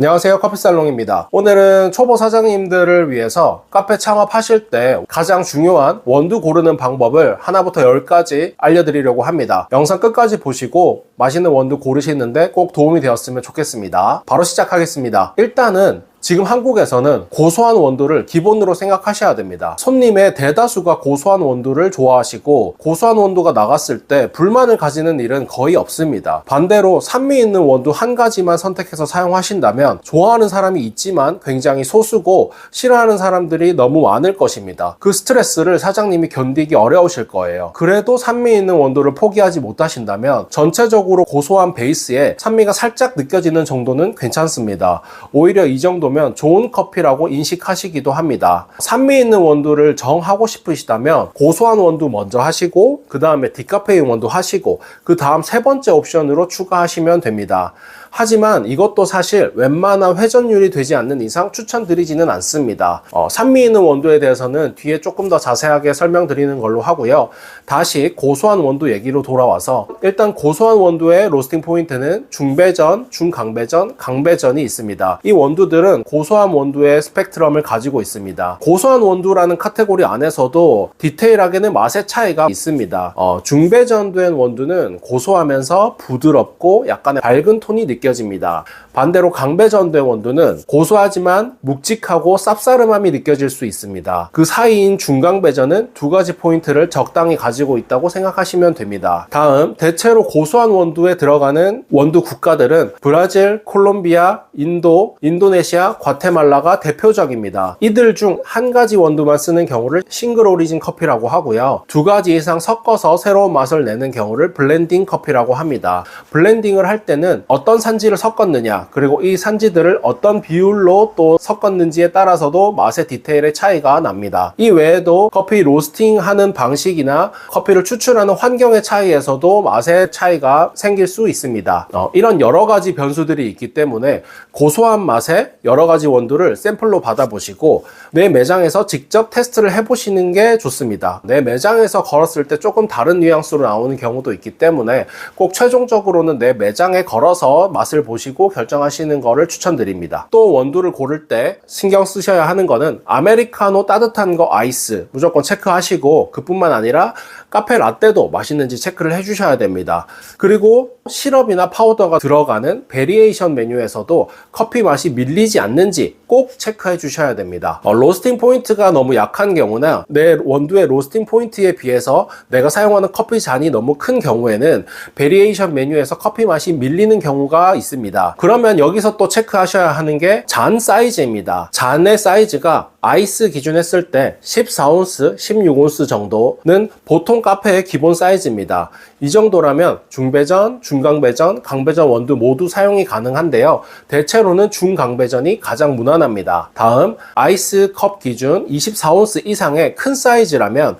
안녕하세요, 커피살롱입니다. 오늘은 초보 사장님들을 위해서 카페 창업하실 때 가장 중요한 원두 고르는 방법을 하나부터 10가지 알려드리려고 합니다. 영상 끝까지 보시고 맛있는 원두 고르시는데 꼭 도움이 되었으면 좋겠습니다. 바로 시작하겠습니다. 일단은 지금 한국에서는 고소한 원두를 기본으로 생각하셔야 됩니다. 손님의 대다수가 고소한 원두를 좋아하시고 고소한 원두가 나갔을 때 불만을 가지는 일은 거의 없습니다. 반대로 산미 있는 원두 한 가지만 선택해서 사용하신다면 좋아하는 사람이 있지만 굉장히 소수고 싫어하는 사람들이 너무 많을 것입니다. 그 스트레스를 사장님이 견디기 어려우실 거예요. 그래도 산미 있는 원두를 포기하지 못하신다면 전체적으로 고소한 베이스에 산미가 살짝 느껴지는 정도는 괜찮습니다. 오히려 이 정도면 좋은 커피라고 인식하시기도 합니다. 산미 있는 원두를 정하고 싶으시다면 고소한 원두 먼저 하시고 그 다음에 디카페인 원두 하시고 그 다음 세 번째 옵션으로 추가하시면 됩니다. 하지만 이것도 사실 웬만한 회전율이 되지 않는 이상 추천드리지는 않습니다. 산미 있는 원두에 대해서는 뒤에 조금 더 자세하게 설명드리는 걸로 하고요. 다시 고소한 원두 얘기로 돌아와서 일단 고소한 원두의 로스팅 포인트는 중배전, 중강배전, 강배전이 있습니다. 이 원두들은 고소한 원두의 스펙트럼을 가지고 있습니다. 고소한 원두라는 카테고리 안에서도 디테일하게는 맛의 차이가 있습니다. 중배전된 원두는 고소하면서 부드럽고 약간의 밝은 톤이 느껴집니다. 반대로 강배전된 원두는 고소하지만 묵직하고 쌉싸름함이 느껴질 수 있습니다. 그 사이인 중강배전은 두 가지 포인트를 적당히 가지고 있다고 생각하시면 됩니다. 다음, 대체로 고소한 원두에 들어가는 원두 국가들은 브라질, 콜롬비아, 인도, 인도네시아, 과테말라가 대표적입니다. 이들 중 한 가지 원두만 쓰는 경우를 싱글 오리진 커피라고 하고요. 두 가지 이상 섞어서 새로운 맛을 내는 경우를 블렌딩 커피라고 합니다. 블렌딩을 할 때는 어떤 산지를 섞었느냐, 그리고 이 산지들을 어떤 비율로 또 섞었는지에 따라서도 맛의 디테일의 차이가 납니다. 이 외에도 커피 로스팅하는 방식이나 커피를 추출하는 환경의 차이에서도 맛의 차이가 생길 수 있습니다. 이런 여러 가지 변수들이 있기 때문에 고소한 맛의 여러 가지 원두를 샘플로 받아보시고 내 매장에서 직접 테스트를 해보시는 게 좋습니다. 내 매장에서 걸었을 때 조금 다른 뉘앙스로 나오는 경우도 있기 때문에 꼭 최종적으로는 내 매장에 걸어서 맛을 보시고 결정하시는 거를 추천드립니다. 또 원두를 고를 때 신경 쓰셔야 하는 거는 아메리카노 따뜻한 거 아이스 무조건 체크하시고 그뿐만 아니라 카페 라떼도 맛있는지 체크를 해주셔야 됩니다. 그리고 시럽이나 파우더가 들어가는 베리에이션 메뉴에서도 커피 맛이 밀리지 않는지 꼭 체크해 주셔야 됩니다. 로스팅 포인트가 너무 약한 경우나 내 원두의 로스팅 포인트에 비해서 내가 사용하는 커피 잔이 너무 큰 경우에는 베리에이션 메뉴에서 커피 맛이 밀리는 경우가 있습니다. 그러면 여기서 또 체크하셔야 하는 게 잔 사이즈입니다. 잔의 사이즈가 아이스 기준 했을 때 14온스, 16온스 정도는 보통 카페의 기본 사이즈입니다. 이 정도라면 중배전, 중강배전, 강배전 원두 모두 사용이 가능한데요. 대체로는 중강배전이 가장 무난합니다. 다음, 아이스 컵 기준 24온스 이상의 큰 사이즈라면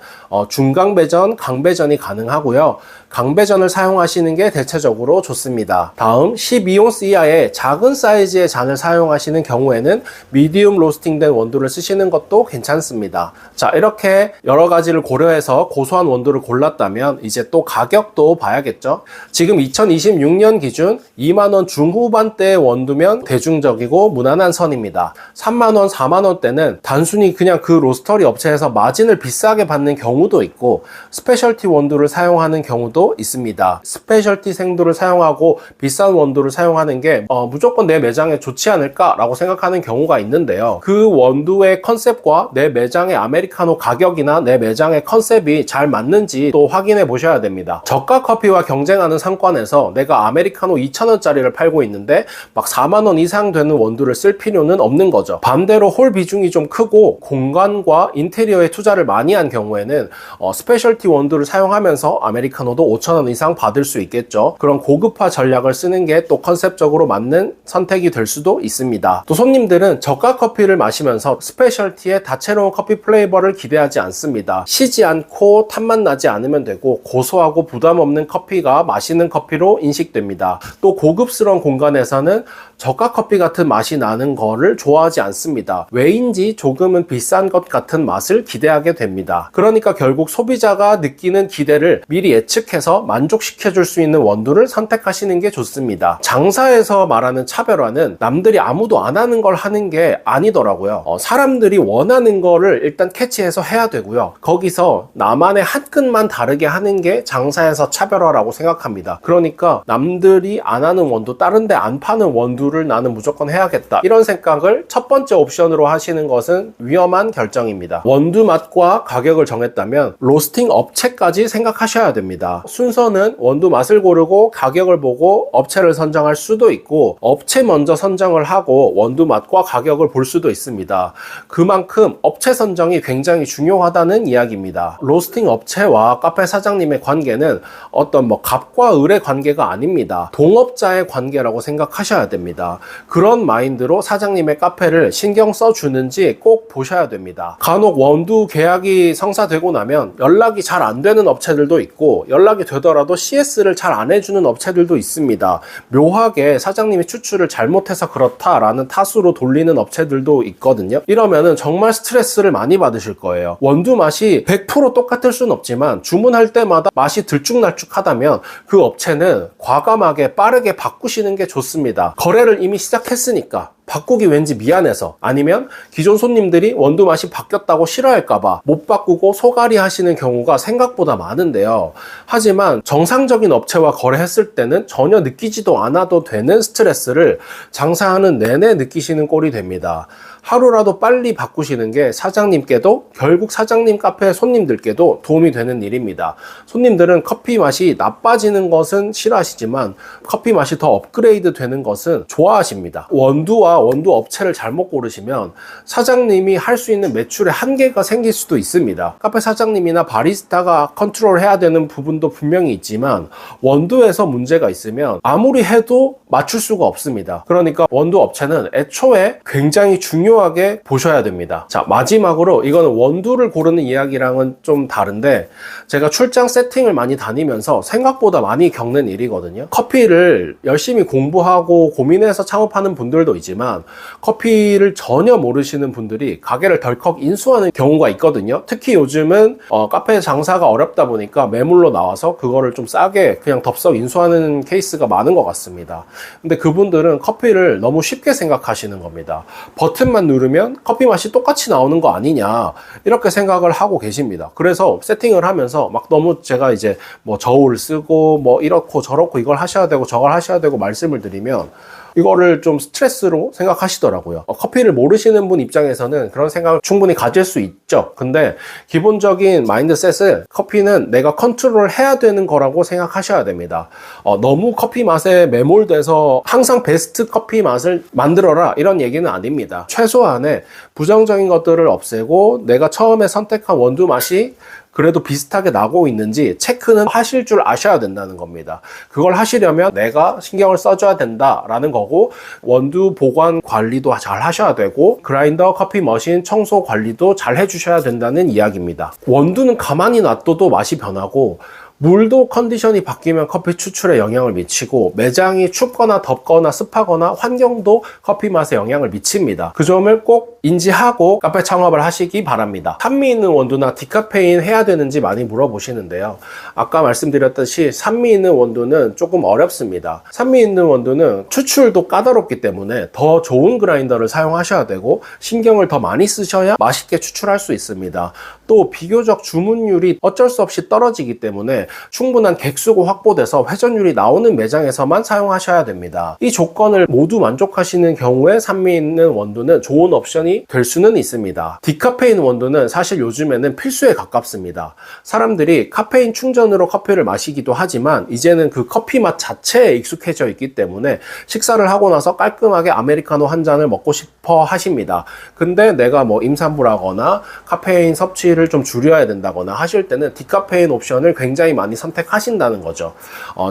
중강배전, 강배전이 가능하고요. 강배전을 사용하시는 게 대체적으로 좋습니다. 다음, 12온스 이하의 작은 사이즈의 잔을 사용하시는 경우에는 미디움 로스팅된 원두를 쓰시는 것도 괜찮습니다. 자, 이렇게 여러 가지를 고려해서 고소한 원두를 골랐다면 이제 또 가격도 봐야겠죠. 지금 2026년 기준 2만원 중후반대의 원두면 대중적이고 무난한 선입니다. 3만원, 4만원대는 단순히 그냥 그 로스터리 업체에서 마진을 비싸게 받는 경우도 있고 스페셜티 원두를 사용하는 경우도 있습니다. 스페셜티 생두를 사용하고 비싼 원두를 사용하는 게 무조건 내 매장에 좋지 않을까라고 생각하는 경우가 있는데요. 그 원두의 컨셉과 내 매장의 아메리카노 가격이나 내 매장의 컨셉이 잘 맞는지 또 확인해 보셔야 됩니다. 저가 커피와 경쟁하는 상권에서 내가 아메리카노 2,000원짜리를 팔고 있는데 막 4만원 이상 되는 원두를 쓸 필요는 없는 거죠. 반대로 홀 비중이 좀 크고 공간과 인테리어에 투자를 많이 한 경우에는 스페셜티 원두를 사용하면서 아메리카노도 5,000원 이상 받을 수 있겠죠. 그런 고급화 전략을 쓰는 게 또 컨셉적으로 맞는 선택이 될 수도 있습니다. 또 손님들은 저가 커피를 마시면서 스페셜 스페셜티의 다채로운 커피 플레이버를 기대하지 않습니다. 시지 않고 탄맛 나지 않으면 되고 고소하고 부담 없는 커피가 맛있는 커피로 인식됩니다. 또 고급스러운 공간에서는 저가 커피 같은 맛이 나는 거를 좋아하지 않습니다. 왜인지 조금은 비싼 것 같은 맛을 기대하게 됩니다. 그러니까 결국 소비자가 느끼는 기대를 미리 예측해서 만족시켜 줄 수 있는 원두를 선택하시는 게 좋습니다. 장사에서 말하는 차별화는 남들이 아무도 안 하는 걸 하는 게 아니더라고요. 사람들이 원하는 거를 일단 캐치해서 해야 되고요. 거기서 나만의 한 끗만 다르게 하는 게 장사에서 차별화라고 생각합니다. 그러니까 남들이 안 하는 원두, 다른 데 안 파는 원두를 나는 무조건 해야겠다, 이런 생각을 첫 번째 옵션으로 하시는 것은 위험한 결정입니다. 원두 맛과 가격을 정했다면 로스팅 업체까지 생각하셔야 됩니다. 순서는 원두 맛을 고르고 가격을 보고 업체를 선정할 수도 있고, 업체 먼저 선정을 하고 원두 맛과 가격을 볼 수도 있습니다. 그만큼 업체 선정이 굉장히 중요하다는 이야기입니다. 로스팅 업체와 카페 사장님의 관계는 어떤 갑과 을의 관계가 아닙니다. 동업자의 관계라고 생각하셔야 됩니다. 그런 마인드로 사장님의 카페를 신경 써주는지 꼭 보셔야 됩니다. 간혹 원두 계약이 성사되고 나면 연락이 잘 안 되는 업체들도 있고, 연락이 되더라도 CS를 잘 안 해주는 업체들도 있습니다. 묘하게 사장님이 추출을 잘못해서 그렇다라는 탓으로 돌리는 업체들도 있거든요. 이러면은 정말 스트레스를 많이 받으실 거예요. 원두 맛이 100% 똑같을 순 없지만 주문할 때마다 맛이 들쭉날쭉하다면 그 업체는 과감하게 빠르게 바꾸시는 게 좋습니다. 거래를 이미 시작했으니까 바꾸기 왠지 미안해서, 아니면 기존 손님들이 원두 맛이 바뀌었다고 싫어할까봐 못 바꾸고 소갈이 하시는 경우가 생각보다 많은데요. 하지만 정상적인 업체와 거래했을 때는 전혀 느끼지도 않아도 되는 스트레스를 장사하는 내내 느끼시는 꼴이 됩니다. 하루라도 빨리 바꾸시는 게 사장님께도, 결국 사장님 카페 손님들께도 도움이 되는 일입니다. 손님들은 커피 맛이 나빠지는 것은 싫어하시지만 커피 맛이 더 업그레이드 되는 것은 좋아하십니다. 원두와 원두 업체를 잘못 고르시면 사장님이 할 수 있는 매출에 한계가 생길 수도 있습니다. 카페 사장님이나 바리스타가 컨트롤해야 되는 부분도 분명히 있지만 원두에서 문제가 있으면 아무리 해도 맞출 수가 없습니다. 그러니까 원두 업체는 애초에 굉장히 중요하게 보셔야 됩니다. 자, 마지막으로, 이거는 원두를 고르는 이야기랑은 좀 다른데, 제가 출장 세팅을 많이 다니면서 생각보다 많이 겪는 일이거든요. 커피를 열심히 공부하고 고민해서 창업하는 분들도 있지만 커피를 전혀 모르시는 분들이 가게를 덜컥 인수하는 경우가 있거든요. 특히 요즘은 카페 장사가 어렵다 보니까 매물로 나와서 그거를 좀 싸게 그냥 덥석 인수하는 케이스가 많은 것 같습니다. 근데 그분들은 커피를 너무 쉽게 생각하시는 겁니다. 버튼만 누르면 커피 맛이 똑같이 나오는 거 아니냐, 이렇게 생각을 하고 계십니다. 그래서 세팅을 하면서 막 너무 제가 이제 저울 쓰고 이렇고 저렇고 이걸 하셔야 되고 저걸 하셔야 되고 말씀을 드리면 이거를 좀 스트레스로 생각하시더라고요. 커피를 모르시는 분 입장에서는 그런 생각을 충분히 가질 수 있죠. 근데 기본적인 마인드셋은 커피는 내가 컨트롤 해야 되는 거라고 생각하셔야 됩니다. 너무 커피 맛에 매몰돼서 항상 베스트 커피 맛을 만들어라, 이런 얘기는 아닙니다. 최소한의 부정적인 것들을 없애고 내가 처음에 선택한 원두 맛이 그래도 비슷하게 나고 있는지 체크는 하실 줄 아셔야 된다는 겁니다. 그걸 하시려면 내가 신경을 써줘야 된다라는 거고, 원두 보관 관리도 잘 하셔야 되고 그라인더, 커피 머신 청소 관리도 잘 해주셔야 된다는 이야기입니다. 원두는 가만히 놔둬도 맛이 변하고, 물도 컨디션이 바뀌면 커피 추출에 영향을 미치고, 매장이 춥거나 덥거나 습하거나 환경도 커피 맛에 영향을 미칩니다. 그 점을 꼭 인지하고 카페 창업을 하시기 바랍니다. 산미 있는 원두나 디카페인 해야 되는지 많이 물어보시는데요. 아까 말씀드렸듯이 산미 있는 원두는 조금 어렵습니다. 산미 있는 원두는 추출도 까다롭기 때문에 더 좋은 그라인더를 사용하셔야 되고 신경을 더 많이 쓰셔야 맛있게 추출할 수 있습니다. 또 비교적 주문율이 어쩔 수 없이 떨어지기 때문에 충분한 객수가 확보돼서 회전율이 나오는 매장에서만 사용하셔야 됩니다. 이 조건을 모두 만족하시는 경우에 산미 있는 원두는 좋은 옵션이 될 수는 있습니다. 디카페인 원두는 사실 요즘에는 필수에 가깝습니다. 사람들이 카페인 충전으로 커피를 마시기도 하지만 이제는 그 커피 맛 자체에 익숙해져 있기 때문에 식사를 하고 나서 깔끔하게 아메리카노 한 잔을 먹고 싶어 하십니다. 근데 내가 임산부라거나 카페인 섭취를 좀 줄여야 된다거나 하실 때는 디카페인 옵션을 굉장히 많이 선택하신다는 거죠.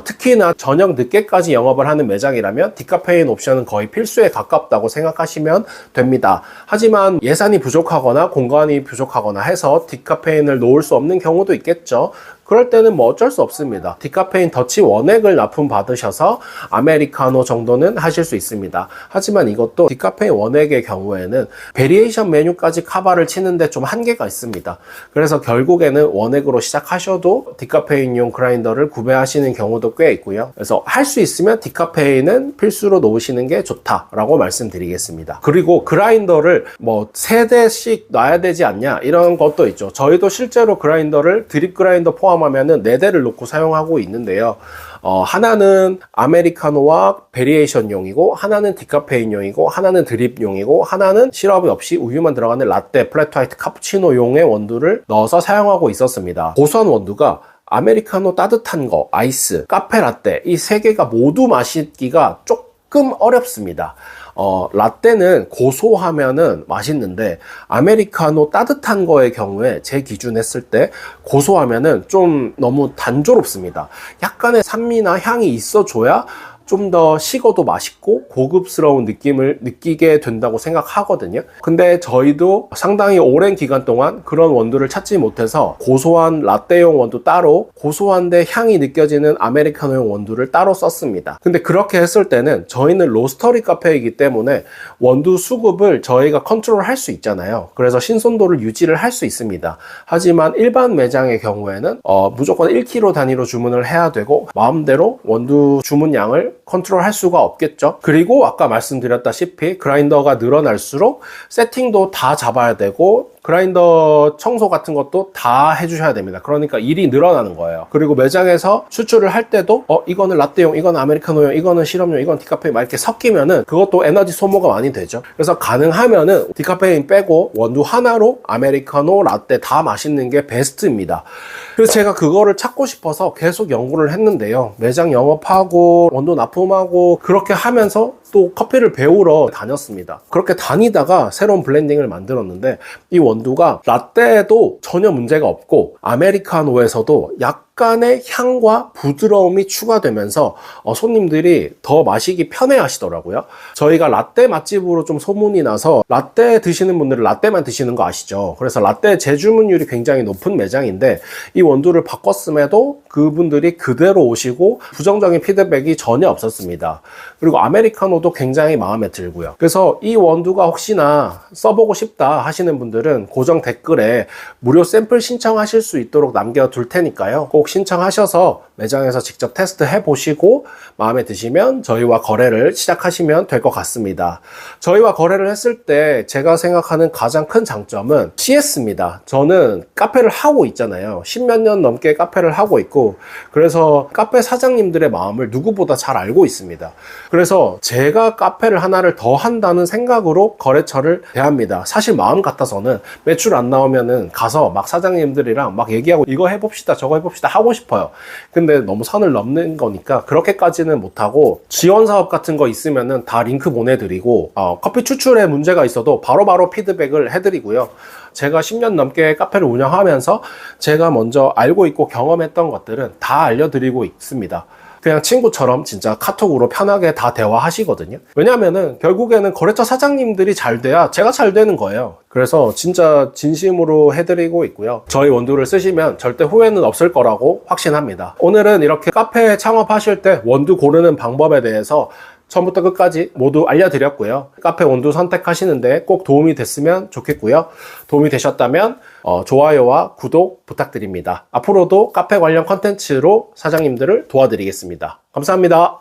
특히나 저녁 늦게까지 영업을 하는 매장이라면 디카페인 옵션은 거의 필수에 가깝다고 생각하시면 됩니다. 하지만 예산이 부족하거나 공간이 부족하거나 해서 디카페인을 놓을 수 없는 경우도 있겠죠. 그럴 때는 뭐 어쩔 수 없습니다. 디카페인 더치 원액을 납품받으셔서 아메리카노 정도는 하실 수 있습니다. 하지만 이것도 디카페인 원액의 경우에는 베리에이션 메뉴까지 커버를 치는데 좀 한계가 있습니다. 그래서 결국에는 원액으로 시작하셔도 디카페인용 그라인더를 구매하시는 경우도 꽤 있고요. 그래서 할 수 있으면 디카페인은 필수로 놓으시는 게 좋다라고 말씀드리겠습니다. 그리고 그라인더를 뭐 3대씩 놔야 되지 않냐 이런 것도 있죠. 저희도 실제로 그라인더를 드립 그라인더 포함하면은 4대를 놓고 사용하고 있는데요. 하나는 아메리카노와 베리에이션용이고, 하나는 디카페인용이고, 하나는 드립용이고, 하나는 시럽이 없이 우유만 들어가는 라떼, 플랫 화이트, 카푸치노용의 원두를 넣어서 사용하고 있었습니다. 고소한 원두가 아메리카노 따뜻한 거, 아이스, 카페 라떼 이 3개가 모두 마시기가 조금 어렵습니다. 라떼는 고소하면은 맛있는데 아메리카노 따뜻한 거의 경우에 제 기준 했을 때 고소하면은 좀 너무 단조롭습니다. 약간의 산미나 향이 있어줘야 좀 더 식어도 맛있고 고급스러운 느낌을 느끼게 된다고 생각하거든요. 근데 저희도 상당히 오랜 기간 동안 그런 원두를 찾지 못해서 고소한 라떼용 원두 따로, 고소한데 향이 느껴지는 아메리카노용 원두를 따로 썼습니다. 근데 그렇게 했을 때는 저희는 로스터리 카페이기 때문에 원두 수급을 저희가 컨트롤 할 수 있잖아요. 그래서 신선도를 유지를 할 수 있습니다. 하지만 일반 매장의 경우에는 무조건 1kg 단위로 주문을 해야 되고 마음대로 원두 주문량을 컨트롤 할 수가 없겠죠. 그리고 아까 말씀드렸다시피 그라인더가 늘어날수록 세팅도 다 잡아야 되고 그라인더 청소 같은 것도 다 해주셔야 됩니다. 그러니까 일이 늘어나는 거예요. 그리고 매장에서 추출을 할 때도 이거는 라떼용, 이거는 아메리카노용, 이거는 시럽용, 이건 디카페인 막 이렇게 섞이면은 그것도 에너지 소모가 많이 되죠. 그래서 가능하면은 디카페인 빼고 원두 하나로 아메리카노, 라떼 다 마시는 게 베스트입니다. 그래서 제가 그거를 찾고 싶어서 계속 연구를 했는데요. 매장 영업하고 원두 납품하고 그렇게 하면서 또 커피를 배우러 다녔습니다. 그렇게 다니다가 새로운 블렌딩을 만들었는데 이 원두가 라떼에도 전혀 문제가 없고 아메리카노에서도 약간의 향과 부드러움이 추가되면서 손님들이 더 마시기 편해 하시더라고요. 저희가 라떼 맛집으로 좀 소문이 나서 라떼 드시는 분들은 라떼만 드시는 거 아시죠? 그래서 라떼 재주문율이 굉장히 높은 매장인데 이 원두를 바꿨음에도 그분들이 그대로 오시고 부정적인 피드백이 전혀 없었습니다. 그리고 아메리카노도 굉장히 마음에 들고요. 그래서 이 원두가 혹시나 써보고 싶다 하시는 분들은 고정 댓글에 무료 샘플 신청하실 수 있도록 남겨둘 테니까요. 꼭 신청하셔서 매장에서 직접 테스트 해보시고 마음에 드시면 저희와 거래를 시작하시면 될 것 같습니다. 저희와 거래를 했을 때 제가 생각하는 가장 큰 장점은 CS입니다. 저는 카페를 하고 있잖아요. 10몇 년 넘게 카페를 하고 있고 그래서 카페 사장님들의 마음을 누구보다 잘 알고 있습니다. 그래서 제가 카페를 하나를 더 한다는 생각으로 거래처를 대합니다. 사실 마음 같아서는 매출 안 나오면은 가서 막 사장님들이랑 막 얘기하고 이거 해봅시다 저거 해봅시다 하고 싶어요. 근데 너무 선을 넘는 거니까 그렇게까지는 못하고 지원 사업 같은 거 있으면은 다 링크 보내드리고 커피 추출에 문제가 있어도 바로바로 피드백을 해드리고요. 제가 10년 넘게 카페를 운영하면서 제가 먼저 알고 있고 경험했던 것들은 다 알려드리고 있습니다. 그냥 친구처럼 진짜 카톡으로 편하게 다 대화하시거든요. 왜냐면은 결국에는 거래처 사장님들이 잘 돼야 제가 잘 되는 거예요. 그래서 진짜 진심으로 해드리고 있고요. 저희 원두를 쓰시면 절대 후회는 없을 거라고 확신합니다. 오늘은 이렇게 카페 창업하실 때 원두 고르는 방법에 대해서 처음부터 끝까지 모두 알려드렸고요. 카페 원두 선택하시는데 꼭 도움이 됐으면 좋겠고요. 도움이 되셨다면 좋아요와 구독 부탁드립니다. 앞으로도 카페 관련 컨텐츠로 사장님들을 도와드리겠습니다. 감사합니다.